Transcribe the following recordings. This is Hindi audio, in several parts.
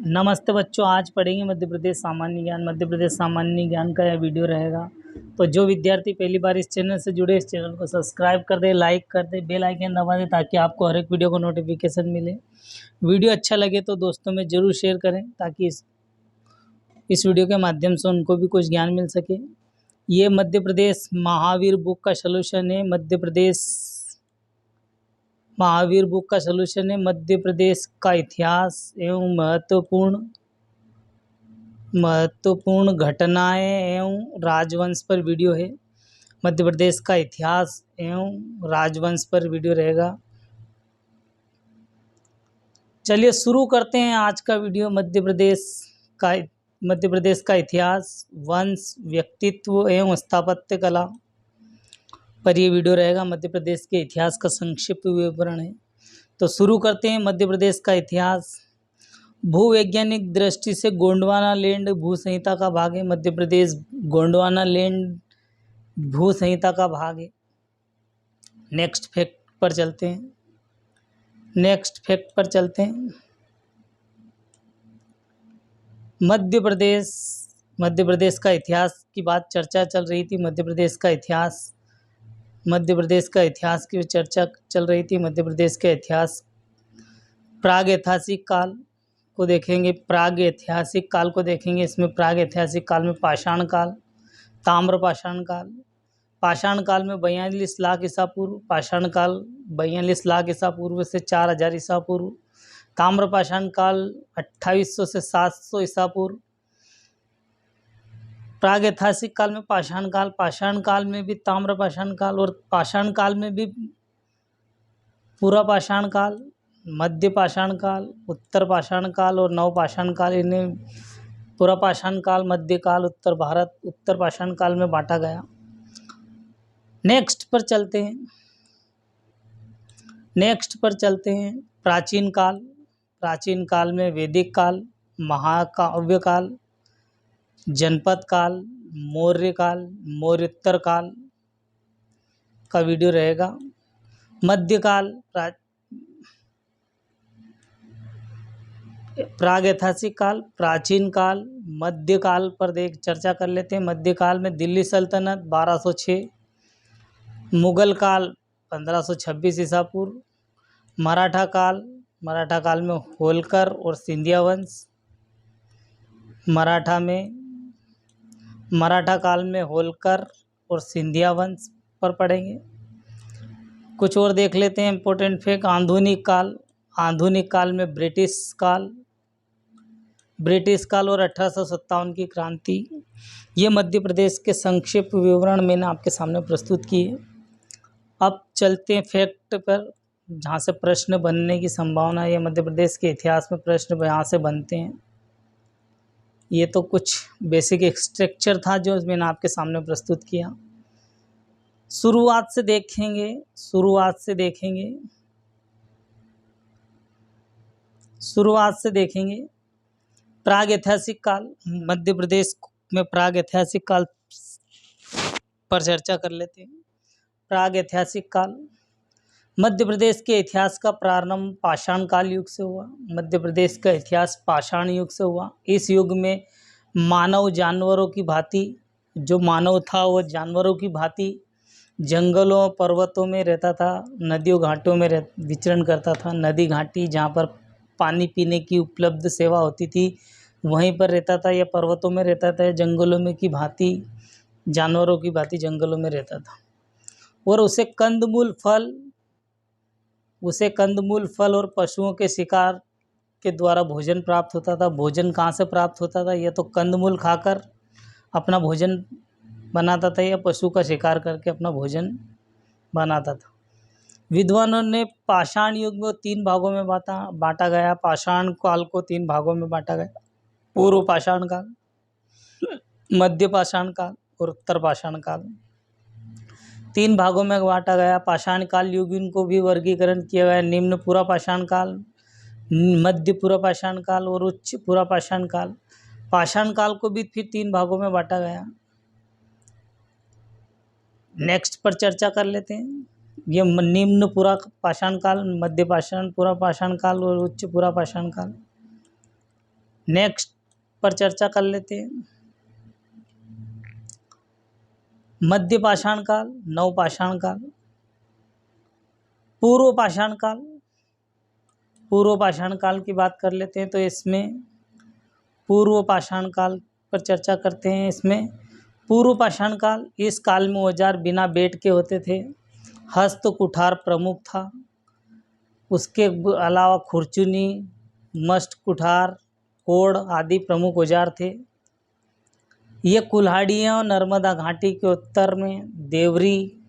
नमस्ते बच्चों, आज पढ़ेंगे मध्य प्रदेश सामान्य ज्ञान। मध्य प्रदेश सामान्य ज्ञान का यह वीडियो रहेगा। तो जो विद्यार्थी पहली बार इस चैनल से जुड़े, इस चैनल को सब्सक्राइब कर दे, लाइक कर दे, बेल आइकन दबा दे ताकि आपको हर एक वीडियो का नोटिफिकेशन मिले। वीडियो अच्छा लगे तो दोस्तों में ज़रूर शेयर करें ताकि इस वीडियो के माध्यम से उनको भी कुछ ज्ञान मिल सके। ये मध्य प्रदेश महावीर बुक का सॉल्यूशन है। मध्य प्रदेश महावीर बुक का सॉल्यूशन है। मध्य प्रदेश का इतिहास एवं महत्वपूर्ण घटनाएं एवं राजवंश पर वीडियो है। मध्य प्रदेश का इतिहास एवं राजवंश पर वीडियो रहेगा। चलिए शुरू करते हैं आज का वीडियो। मध्य प्रदेश का इतिहास, वंश, व्यक्तित्व एवं स्थापत्य कला पर ये वीडियो रहेगा। मध्य प्रदेश के इतिहास का संक्षिप्त विवरण है। तो शुरू करते हैं। मध्य प्रदेश का इतिहास भूवैज्ञानिक दृष्टि से गोंडवाना लैंड भू संहिता का भाग है। मध्य प्रदेश गोंडवाना लैंड भू संहिता का भाग है। नेक्स्ट फैक्ट पर चलते हैं। मध्य प्रदेश का इतिहास की चर्चा चल रही थी। मध्य प्रदेश का इतिहास की चर्चा चल रही थी। मध्य प्रदेश का इतिहास प्राग ऐतिहासिक काल को देखेंगे। इसमें प्राग ऐतिहासिक काल में पाषाण काल, ताम्र पाषाण काल। पाषाण काल में 42 लाख ईसा पूर्व, पाषाण काल 42 लाख ईसा पूर्व से 4000 ईसा पूर्व। ताम्र पाषाण काल 2800 से 700 ईसा पूर्व। प्राग ऐतिहासिक काल में पाषाण काल में भी ताम्र पाषाण काल और पाषाण काल में भी पूरा पाषाण काल, मध्य पाषाण काल, उत्तर पाषाण काल और नव पाषाण काल। इन्हें पूरा पाषाण काल, मध्य काल, उत्तर पाषाण काल में बांटा गया। नेक्स्ट पर चलते हैं। प्राचीन काल में वैदिक काल, महाकाव्य काल, जनपद काल, मौर्य काल, मौर्योत्तर काल का वीडियो रहेगा। मध्यकाल प्राग ऐतिहासिक काल, प्राचीन काल, मध्यकाल पर चर्चा कर लेते हैं। मध्यकाल में दिल्ली सल्तनत 1206, मुगल काल 1526 ईसा पूर्व, मराठा काल में होलकर और सिंधिया वंश। मराठा काल में होलकर और सिंधिया वंश पर पढ़ेंगे। कुछ और देख लेते हैं इंपॉर्टेंट फैक्ट। आधुनिक काल में ब्रिटिश काल और 1857 की क्रांति। ये मध्य प्रदेश के संक्षिप्त विवरण मैंने आपके सामने प्रस्तुत किए। अब चलते हैं फैक्ट पर, जहाँ से प्रश्न बनने की संभावना है। मध्य प्रदेश के इतिहास में प्रश्न यहाँ से बनते हैं। ये तो कुछ बेसिक स्ट्रक्चर था जो मैंने आपके सामने प्रस्तुत किया। शुरुआत से देखेंगे। प्राग ऐतिहासिक काल, मध्य प्रदेश में प्राग ऐतिहासिक काल पर चर्चा कर लेते हैं। प्राग ऐतिहासिक काल मध्य प्रदेश के इतिहास का प्रारंभ पाषाण काल युग से हुआ। मध्य प्रदेश का इतिहास पाषाण युग से हुआ। इस युग में मानव जानवरों की भांति, जो मानव था वो जानवरों की भांति जंगलों पर्वतों में रहता था, नदियों घाटों में विचरण करता था। नदी घाटी जहाँ पर पानी पीने की उपलब्ध सेवा होती थी वहीं पर रहता था, या पर्वतों में रहता था, जंगलों में की भांति जानवरों की भांति जंगलों में रहता था। और उसे कंदमूल फल और पशुओं के शिकार के द्वारा भोजन प्राप्त होता था। भोजन कहाँ से प्राप्त होता था? यह तो कंदमूल खाकर अपना भोजन बनाता था या पशु का शिकार करके अपना भोजन बनाता था। विद्वानों ने पाषाण युग में 3 भागों में बांटा गया। पाषाण काल को 3 भागों में बांटा गया। पूर्व पाषाण काल, मध्य पाषाण काल और उत्तर पाषाण काल। 3 भागों में बांटा गया। पाषाण काल युग इनको भी वर्गीकरण किया गया। निम्न पूरा पाषाण काल, मध्य पूरा पाषाण काल और उच्च पूरा पाषाण काल। पाषाण काल को भी फिर 3 भागों में बांटा गया। नेक्स्ट पर चर्चा कर लेते हैं। ये निम्न पूरा पाषाण काल, मध्य पाषाण पूरा पाषाण काल और उच्च पूरा पाषाण काल। नेक्स्ट पर चर्चा कर लेते हैं। मध्य पाषाण काल, नवपाषाण काल, पूर्व पाषाण काल। पूर्व पाषाण काल की बात कर लेते हैं तो इसमें पूर्व पाषाण काल पर चर्चा करते हैं। इसमें पूर्व पाषाण काल, इस काल में औजार बिना बेट के होते थे। हस्त कुठार प्रमुख था। उसके अलावा खुरचुनी, मस्ट, कुठार, कोड़ आदि प्रमुख औजार थे। ये कुल्हाड़ियाँ और नर्मदा घाटी के उत्तर में देवरी,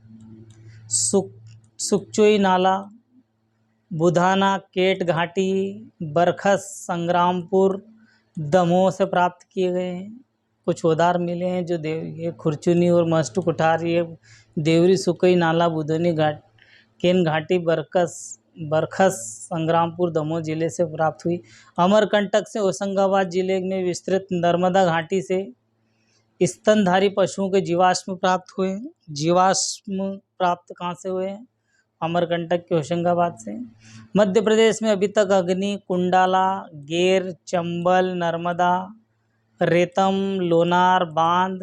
सुकचोई नाला, बुधाना, केट घाटी, बरखस, संग्रामपुर, दमोह से प्राप्त किए गए हैं। कुछ औजार मिले हैं जो ये खुरचुनी और मस्ट, कुठार, ये देवरी, सुकई नाला, बुधनी घाट, केन घाटी, बरखस, संग्रामपुर, दमोह जिले से प्राप्त हुई। अमरकंटक से होशंगाबाद जिले में विस्तृत नर्मदा घाटी से स्तनधारी पशुओं के जीवाश्म प्राप्त हुए। जीवाश्म प्राप्त कहाँ से हुए हैं? अमरकंटक के होशंगाबाद से। मध्य प्रदेश में अभी तक अग्नि, कुंडाला, गेर, चंबल, नर्मदा, रेतम, लोनार, बांध,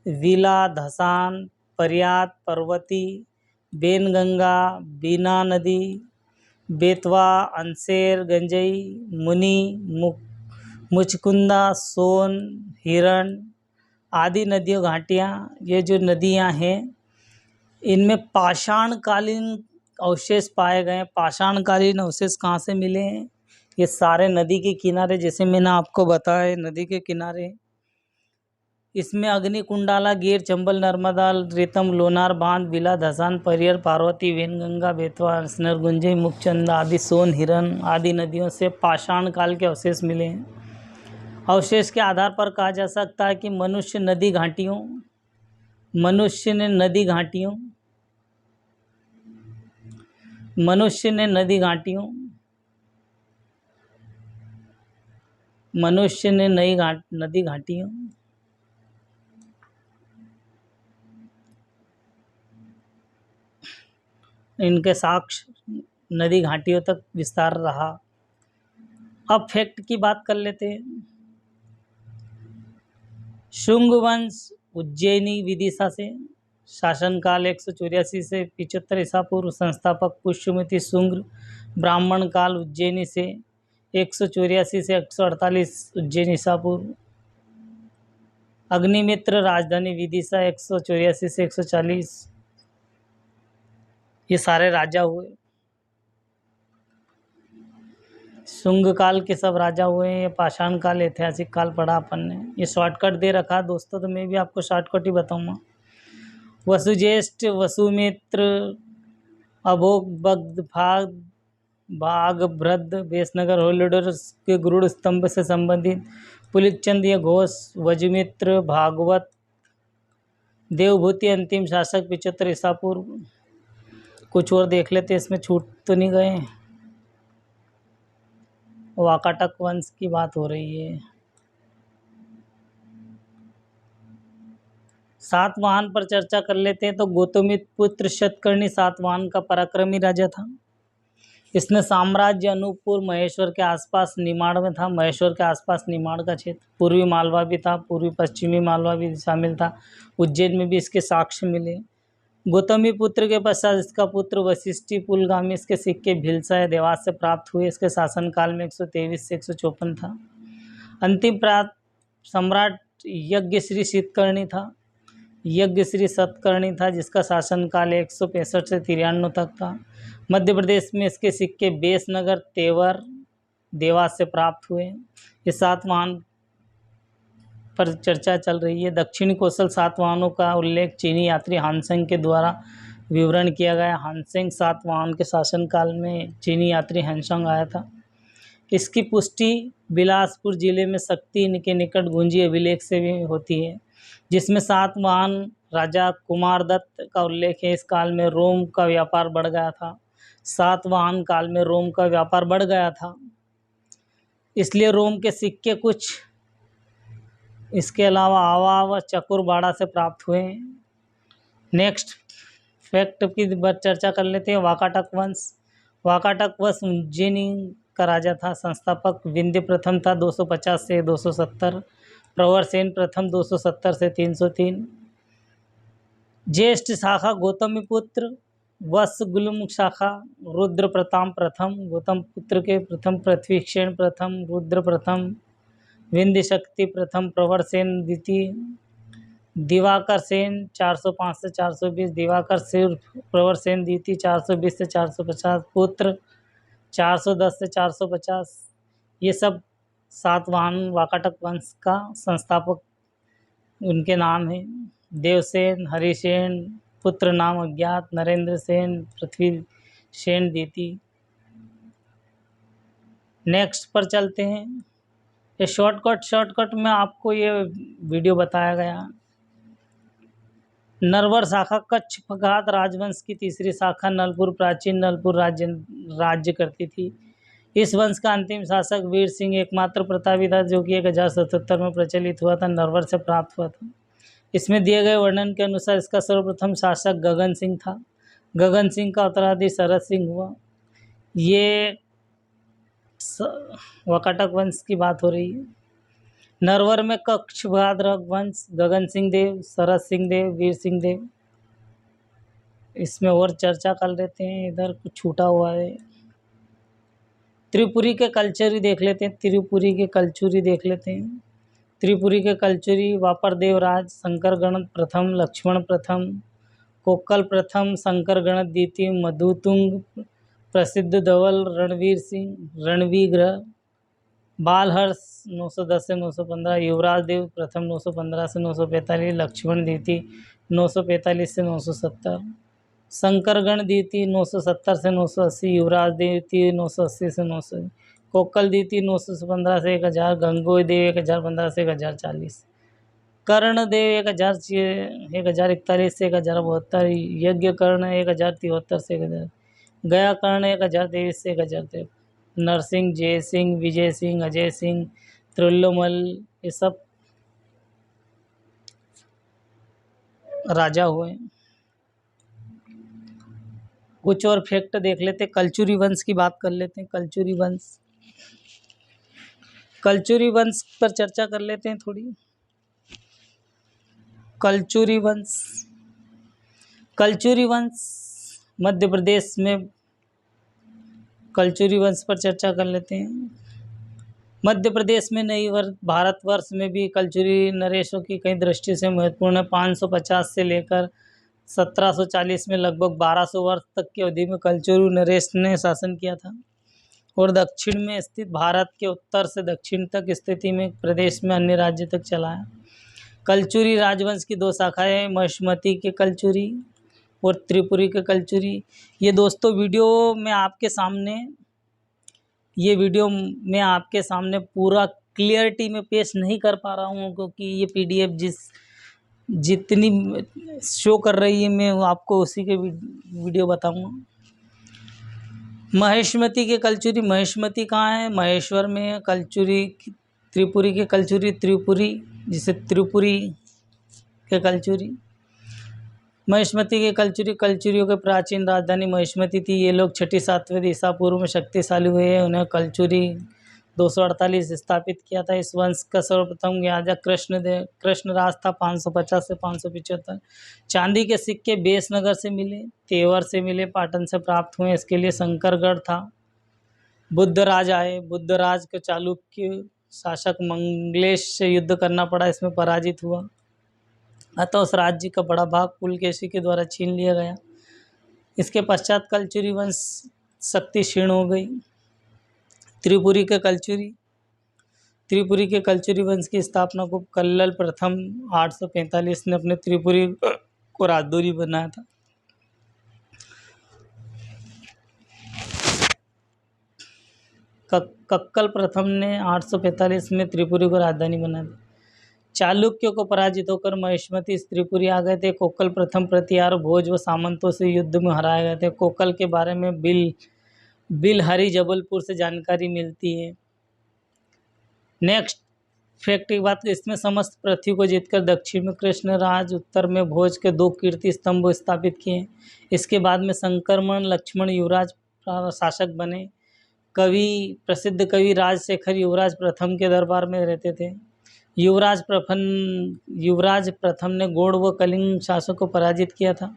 विला, धसान, परियात, पर्वती, बेनगंगा, बीना नदी, बेतवा, अंसेर, गंजई, मुनि, मुचकुंदा, सोन, हिरण आदि नदियों घाटियाँ, ये जो नदियाँ हैं इनमें पाषाणकालीन अवशेष पाए गए हैं। पाषाणकालीन अवशेष कहाँ से मिले हैं? ये सारे नदी के किनारे, जैसे मैंने आपको बताया नदी के किनारे। इसमें अग्नि, कुंडाला, गिर, चंबल, नर्मदा, रेतम, लोनार, बांध, बिला, धसान, परियर, पार्वती, वेनगंगा, बेतवा, असनर, गुंजई, मुखचंदा आदि, सोन, हिरन आदि नदियों से पाषाण काल के अवशेष मिले हैं। अवशेष के आधार पर कहा जा सकता है कि मनुष्य ने नदी घाटियों मनुष्य ने नदी घाटियों इनके साक्ष्य नदी घाटियों तक विस्तार रहा। अब फैक्ट की बात कर लेते हैं। शुंग वंश उज्जैनी विदिशा से शासनकाल 184 से 75 ईसा पूर्व। संस्थापक पुष्यमति शुंग। ब्राह्मण काल उज्जैनी से 184 से 148 उज्जैन ईसा पूर्व। अग्निमित्र राजधानी विदिशा 184 से 140। ये सारे राजा हुए। शुंग काल के सब राजा हुए हैं। ये पाषाण काल, ऐतिहासिक काल पढ़ा अपन ने। ये शॉर्टकट दे रखा दोस्तों, तो मैं भी आपको शॉर्टकट ही बताऊंगा। वसुज्येष्ठ, वसुमित्र, अभोग, बग्ध, भाग, भ्रद, बेसनगर, होलिडर के गुरुड़ स्तंभ से संबंधित। पुलिकचंद, ये घोष, वजुमित्र, भागवत, देवभूति, अंतिम शासक 75 ईसा पूर्व। कुछ और देख लेते, इसमें छूट तो नहीं गए। वाकाटक वंश की बात हो रही है। सातवाहन पर चर्चा कर लेते हैं। तो गौतमीपुत्र शतकर्णी सातवाहन का पराक्रमी राजा था। इसने साम्राज्य अनूपपुर महेश्वर के आसपास निमाड़ में था। महेश्वर के आसपास निमाड़ का क्षेत्र, पूर्वी मालवा भी था, पूर्वी पश्चिमी मालवा भी शामिल था। उज्जैन में भी इसके साक्ष्य मिले। गौतमीपुत्र के पश्चात इसका पुत्र वशिष्ठी पुलगामी, इसके सिक्के भिलसा देवास से प्राप्त हुए। इसके शासनकाल में 123 से 154 था। अंतिम सम्राट यज्ञश्री सतकर्णी था, जिसका शासनकाल 165 से 93 तक था। मध्य प्रदेश में इसके सिक्के बेसनगर, तेवर, देवास से प्राप्त हुए। ये सातवाहन पर चर्चा चल रही है। दक्षिणी कौशल सातवाहनों का उल्लेख चीनी यात्री हानसेंग के द्वारा विवरण किया गया। हानसेंग सातवाहन के शासनकाल में चीनी यात्री हानसेंग आया था। इसकी पुष्टि बिलासपुर जिले में शक्ति के निकट गुंजी अभिलेख से भी होती है, जिसमें सातवाहन राजा कुमारदत्त का उल्लेख है। इस काल में रोम का व्यापार बढ़ गया था। सातवाहन काल में रोम का व्यापार बढ़ गया था, इसलिए रोम के सिक्के कुछ इसके अलावा आवा व चकुरबाड़ा से प्राप्त हुए। नेक्स्ट फैक्ट की चर्चा कर लेते हैं। वाकाटक वंश उज्जैनी का राजा था। संस्थापक विंध्य प्रथम था 250 से 270, प्रवरसेन प्रथम 270 से 303, ज्येष्ठ शाखा गौतमीपुत्र, वत्सगुल्म शाखा रुद्र प्रताप प्रथम, गौतम पुत्र के प्रथम, पृथ्वीक्षेण प्रथम, रुद्र प्रथम, विंध्य शक्ति प्रथम, प्रवरसेन द्वितीय, दिवाकर सेन 405 से 420, दिवाकर सिर्फ प्रवरसेन द्वितीय 420 से 450, पुत्र 410 से 450। ये सब सातवाहन वाकाटक वंश का संस्थापक उनके नाम हैं। देवसेन, हरिसेन, पुत्र नाम अज्ञात, नरेंद्र सेन, पृथ्वी सेन द्वितीय। नेक्स्ट पर चलते हैं। ये शॉर्टकट में आपको ये वीडियो बताया गया। नरवर शाखा कच्छ फगात राजवंश की तीसरी शाखा नलपुर, प्राचीन नलपुर राज्य करती थी। इस वंश का अंतिम शासक वीर सिंह एकमात्र प्रतापी था, जो कि 1077 में प्रचलित हुआ था, नरवर से प्राप्त हुआ था। इसमें दिए गए वर्णन के अनुसार इसका सर्वप्रथम शासक गगन सिंह था। गगन सिंह का उत्तराधिकारी शरद सिंह हुआ। ये वाकाटक वंश की बात हो रही है। नरवर में कच्छवाद वंश, गगन सिंह देव, शरद सिंह देव, वीर सिंह देव, इसमें और चर्चा कर लेते हैं। इधर कुछ छूटा हुआ है। त्रिपुरी के कल्चरी देख लेते हैं। त्रिपुरी के कल्चुरी देख लेते हैं। त्रिपुरी के कल्चुरी वापर देवराज, शंकर गणत प्रथम, लक्ष्मण प्रथम, कोक्कल प्रथम, शंकर गणत द्वितीय, मधुतुंग प्रसिद्ध धवल, रणवीर सिंह, रणवीर ग्रह, बालहर्ष 910 से 915, युवराज देव प्रथम 915 से 945, लक्ष्मण द्वितीय 945 से 970, शंकरगण द्वितीय 970 से 980, युवराज द्वितीय 980 से 900, कोक्कल द्वितीय 915 से 1000, गंगोई देव 1015 से 1040, कर्ण देव 1041 से 1072, यज्ञ कर्ण 1073 से 1000, गया कर्ण 1023 से 1053, नरसिंह, जय सिंह, विजय सिंह, अजय सिंह, त्रिल्लोमल, ये सब राजा हुए। कुछ और फैक्ट देख लेते। कल्चुरी वंश की बात कर लेते हैं। कल्चुरी वंश पर चर्चा कर लेते हैं थोड़ी। कल्चुरी वंश मध्य प्रदेश में कल्चुरी वंश पर चर्चा कर लेते हैं। मध्य प्रदेश में नहीं भारतवर्ष में भी कल्चुरी नरेशों की कई दृष्टि से महत्वपूर्ण है। 550 से लेकर 1740 में लगभग 1200 वर्ष तक की अवधि में कल्चुरी नरेश ने शासन किया था और दक्षिण में स्थित भारत के उत्तर से दक्षिण तक स्थिति में प्रदेश में अन्य राज्य तक चलाया। कल्चुरी राजवंश की दो शाखाएं, महिष्मती के कल्चुरी और त्रिपुरी के कल्चुरी। ये दोस्तों वीडियो में आपके सामने पूरा क्लियरिटी में पेश नहीं कर पा रहा हूँ, क्योंकि ये PDF जितनी शो कर रही है मैं आपको उसी के वीडियो बताऊँगा। महिष्मती के कल्चुरी, महिष्मती कहाँ है? महेश्वर में है। कल्चुरी त्रिपुरी के कल्चुरी, त्रिपुरी जिसे त्रिपुरी के कल्चुरी। महिष्मती के कल्चुरी, कल्चुरियों के प्राचीन राजधानी महिष्मती थी। ये लोग 6वीं-7वीं ईसा पूर्व में शक्तिशाली हुए हैं। उन्हें कल्चुरी 248 स्थापित किया था। इस वंश का सर्वप्रथम राजा कृष्णराज था 550 से 575। चांदी के सिक्के बेसनगर से मिले, तेवर से मिले, पाटन से प्राप्त हुए। इसके लिए शंकरगढ़ था। बुद्धराज आए। बुद्धराज को चालुक्य शासक मंगलेश से युद्ध करना पड़ा, इसमें पराजित हुआ, अतः उस राज्य का बड़ा भाग पुलकेशी के द्वारा छीन लिया गया। इसके पश्चात कल्चुरी वंश शक्ति क्षीण हो गई। त्रिपुरी के कल्चुरी वंश की स्थापना को कल्लल प्रथम 845 ने अपने त्रिपुरी को राजधानी बनाया था। कक्कल प्रथम ने 845 में त्रिपुरी को राजधानी बनाया था। चालुक्यों को पराजित होकर महिष्मती त्रिपुरी आ गए थे। कोक्कल प्रथम प्रतिहार भोज व सामंतों से युद्ध में हराए गए थे। कोक्कल के बारे में बिलहरी जबलपुर से जानकारी मिलती है। नेक्स्ट फैक्ट की बात, इसमें समस्त पृथ्वी को जीतकर दक्षिण में कृष्णराज, उत्तर में भोज के 2 कीर्ति स्तंभ स्थापित किए। इसके बाद में संक्रमण लक्ष्मण युवराज शासक बने। प्रसिद्ध कवि राजशेखर युवराज प्रथम के दरबार में रहते थे। युवराज प्रथम ने गौड़ व कलिंग शासक को पराजित किया था।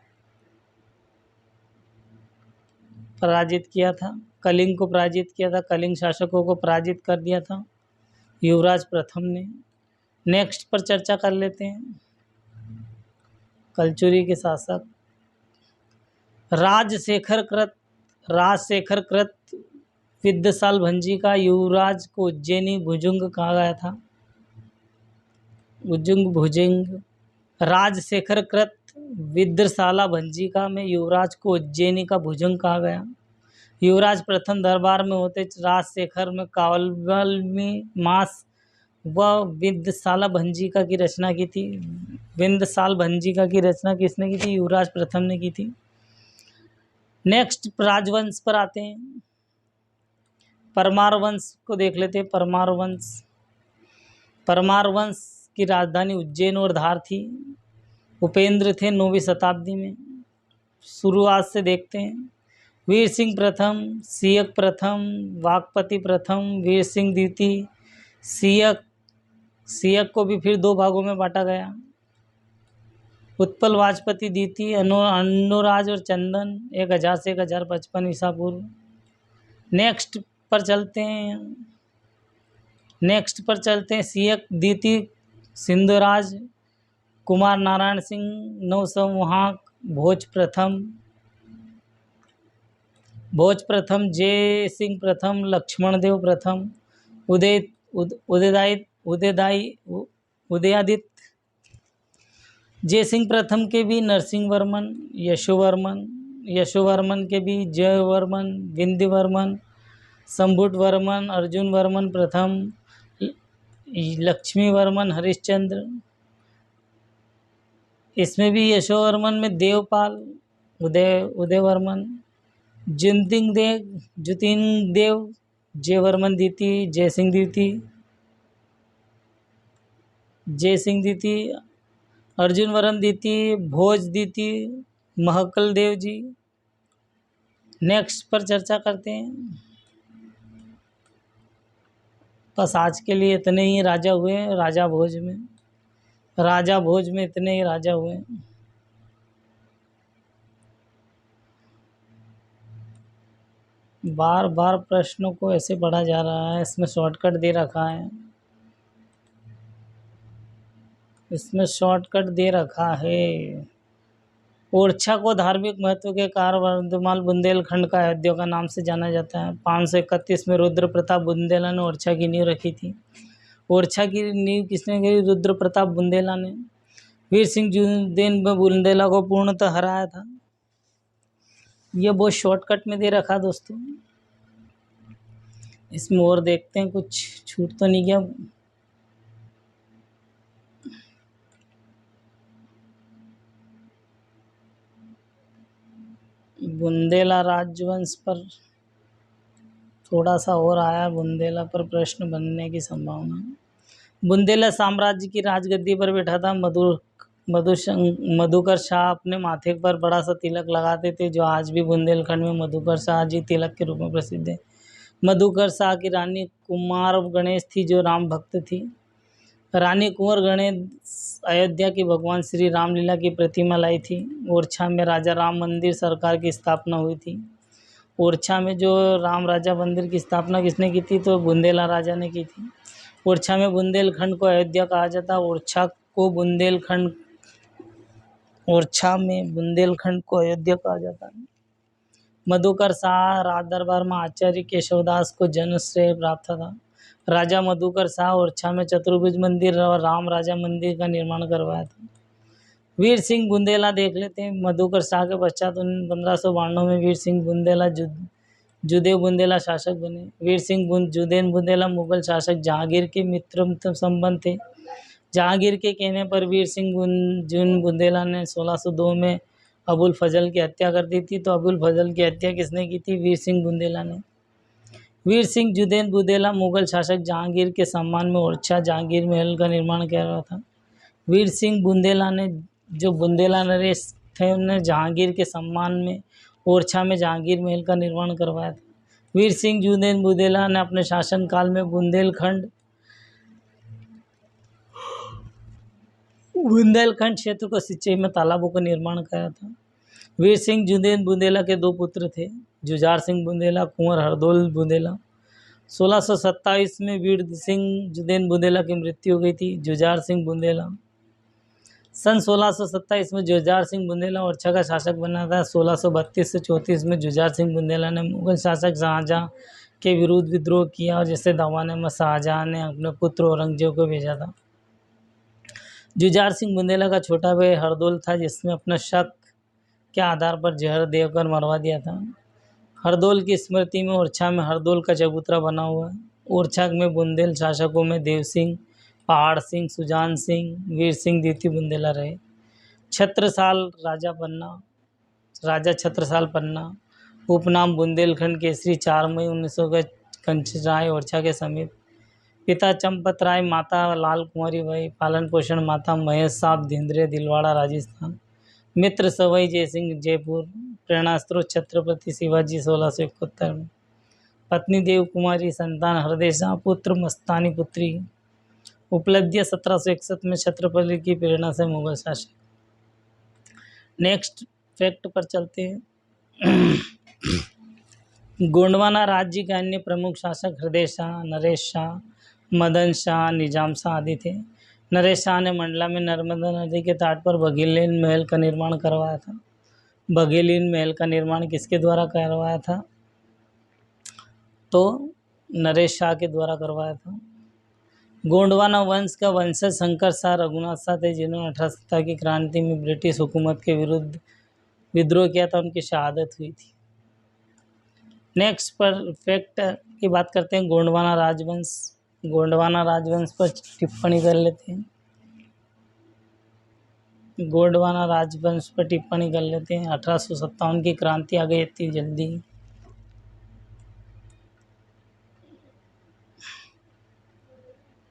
कलिंग को पराजित किया था, कलिंग शासकों को पराजित कर दिया था युवराज प्रथम ने। नेक्स्ट पर चर्चा कर लेते हैं। कलचुरी के शासक राजशेखर कृत विद्यासाल भंजी का युवराज को उज्जैनी भुजंग कहा गया था। भुजंग राजशेखर कृत विद्यासाला भंजी का में युवराज को उज्जैनी का भुजंग कहा गया। युवराज प्रथम दरबार में होते राजशेखर में कावल में मास व विद्यासाला भंजिका की रचना की थी। विद्यासाल भंजिका की रचना किसने की थी? युवराज प्रथम ने की थी। नेक्स्ट राजवंश पर आते हैं। परमार वंश को देख लेते हैं। परमार वंश की राजधानी उज्जैन और धार थी। उपेंद्र थे 9वीं शताब्दी में। शुरुआत से देखते हैं। वीर सिंह प्रथम, सियक प्रथम, वाकपति प्रथम, वीर सिंह द्वितीय। सियक को भी फिर 2 भागों में बांटा गया। उत्पल वाजपति द्वितीय, अनुराज और चंदन 1000 से 1055 ईसा पूर्व। नेक्स्ट पर चलते हैं। सियक द्वितीय सिंधुराज कुमार नारायण सिंह 9 संवहाक। भोज प्रथम, जय सिंह प्रथम, लक्ष्मण देव प्रथम, उदयादित्य। जय सिंह प्रथम के भी नरसिंह वर्मन, यशोवर्मन के भी जयवर्मन, विंध्यवर्मन, संभुट वर्मन, अर्जुन वर्मन प्रथम, लक्ष्मी वर्मन, हरिश्चंद्र। इसमें भी यशोवर्मन में देवपाल, उदयवर्मन, जुतिन देव, जयवर्मन द्वितीय, जयसिंह द्वितीय, अर्जुन वर्मन द्वितीय, भोज द्वितीय, महकल देव जी। नेक्स्ट पर चर्चा करते हैं। बस आज के लिए इतने ही राजा हुए राजा भोज में इतने ही राजा हुए। बार बार प्रश्नों को ऐसे पढ़ा जा रहा है। इसमें शॉर्टकट दे रखा है। ओरछा को धार्मिक महत्व के कारण वर्धमान बुंदेलखंड का अयोध्या का नाम से जाना जाता है। 531 में रुद्र प्रताप बुंदेला ने ओरछा की नींव रखी थी। ओरछा की नींव किसने रखी? रुद्र प्रताप बुंदेला ने। वीर सिंह जुदेन बुंदेला को पूर्णतः हराया था। ये बहुत शॉर्टकट में दे रखा दोस्तों। इसमें और देखते हैं कुछ छूट तो नहीं गया। बुंदेला राजवंश पर थोड़ा सा और आया। बुंदेला पर प्रश्न बनने की संभावना। बुंदेला साम्राज्य की राजगद्दी पर बैठा था मधुकर शाह। अपने माथे पर बड़ा सा तिलक लगाते थे, जो आज भी बुंदेलखंड में मधुकर शाह जी तिलक के रूप में प्रसिद्ध है। मधुकर शाह की रानी कुमार गणेश थी, जो राम भक्त थी। रानी कुंवर गणेश अयोध्या की भगवान श्री रामलीला की प्रतिमा लाई थी। ओरछा में राजा राम मंदिर सरकार की स्थापना हुई थी। ओरछा में जो राम राजा मंदिर की स्थापना किसने की थी? तो बुंदेला राजा ने की थी। ओरछा में बुंदेलखंड को अयोध्या कहा जाता है। ओरछा में बुंदेलखंड को अयोध्या कहा जाता है। मधुकर शाह राज दरबार में आचार्य केशवदास को जन्मश्रेय प्राप्त था। राजा मधुकर शाह ओरछा में चतुर्भुज मंदिर और राम राजा मंदिर का निर्माण करवाया था। वीर सिंह बुंदेला देख लेते हैं। मधुकर शाह के पश्चात 1592 में वीर सिंह बुंदेला जुदेव बुंदेला शासक बने। वीर सिंह जुदेन बुंदेला मुगल शासक जहांगीर के मित्र संबंध थे। जहांगीर के कहने पर वीर सिंह बुंदेला ने 1602 में अबुल फजल की हत्या कर दी थी। तो अबुल फजल की हत्या किसने की थी? वीर सिंह बुंदेला ने। वीर सिंह जुदेन बुंदेला मुगल शासक जहांगीर के सम्मान में ओरछा जहांगीर महल का निर्माण किया गया था। वीर सिंह बुंदेला ने, जो बुंदेला नरेश थे, उन्होंने जहांगीर के सम्मान में ओरछा में जहांगीर महल का निर्माण करवाया था। वीर सिंह जुनेन बुंदेला ने अपने शासनकाल में बुंदेलखंड क्षेत्र को सिंचाई में तालाबों का निर्माण कराया था। वीर सिंह जुनेन बुंदेला के 2 पुत्र थे, जुझार सिंह बुंदेला, कुंवर हरदौल बुंदेला। 1627 में वीर सिंह जुनेन बुंदेला की मृत्यु हो गई थी। जुझार सिंह बुंदेला सन 1627 में जुझार सिंह बुंदेला ओरछा का शासक बना था। 1632 से 34 में जुझार सिंह बुंदेला ने मुगल शासक शाहजहां के विरुद्ध विद्रोह किया और जिसे दबाने में शाहजहां ने अपने पुत्र औरंगजेब को भेजा था। जुझार सिंह बुंदेला का छोटा भाई हरदौल था, जिसने अपना शक के आधार पर जहर देकर मरवा दिया था। हरदौल की स्मृति में ओरछा में हरदौल का चबूतरा बना हुआ है। ओरछा में बुंदेल शासकों में देव सिंह, पहाड़ सिंह, सुजान सिंह, वीर सिंह द्वितीय बुंदेला रहे। छत्रसाल राजा छत्रसाल पन्ना, उपनाम बुंदेलखंड केसरी, 4 मई 1900 के कंचराय ओरछा के समीप। पिता चंपत राय, माता लाल कुंवरी बाई। पालन पोषण माता महेश साहब धिंद्रे, दिलवाड़ा राजस्थान। मित्र सवाई जयसिंह जयपुर। प्रेरणा स्रोत छत्रपति शिवाजी 1671 में। पत्नी देव कुमारी, संतान हृदय शाह, पुत्र मस्तानी पुत्री। उपलब्धियां 1761 में छत्रपति की प्रेरणा से मुगल शासक। नेक्स्ट फैक्ट पर चलते हैं। गोंडवाना राज्य के अन्य प्रमुख शासक हृदय शाह, नरेश शाह, मदन शाह, निजाम शाह आदि थे। नरेश शाह ने मंडला में नर्मदा नदी के तट पर बघेलीन महल का निर्माण करवाया था। बघेलीन महल का निर्माण किसके द्वारा करवाया था? तो नरेश शाह के द्वारा करवाया था। गोंडवाना वंश का वंशज शंकर शाह रघुनाथ शाह थे, जिन्होंने 1870 की क्रांति में ब्रिटिश हुकूमत के विरुद्ध विद्रोह किया था। उनकी शहादत हुई थी। नेक्स्ट पर फैक्ट की बात करते हैं। गोंडवाना राजवंश पर टिप्पणी कर लेते हैं। गोंडवाना राजवंश पर टिप्पणी कर लेते हैं। 1857 की क्रांति आ गई इतनी जल्दी।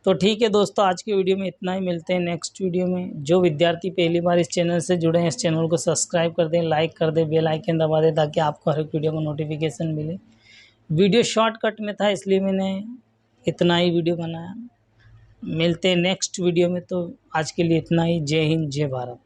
तो ठीक है दोस्तों, आज की वीडियो में इतना ही। मिलते हैं नेक्स्ट वीडियो में। जो विद्यार्थी पहली बार इस चैनल से जुड़े हैं, इस चैनल को सब्सक्राइब कर दें, लाइक कर दें, बेल आइकन दबा दें, ताकि आपको हर एक वीडियो का नोटिफिकेशन मिले। वीडियो शॉर्टकट में था, इसलिए मैंने इतना ही वीडियो बनाया। मिलते हैं नेक्स्ट वीडियो में। तो आज के लिए इतना ही। जय हिंद, जय भारत।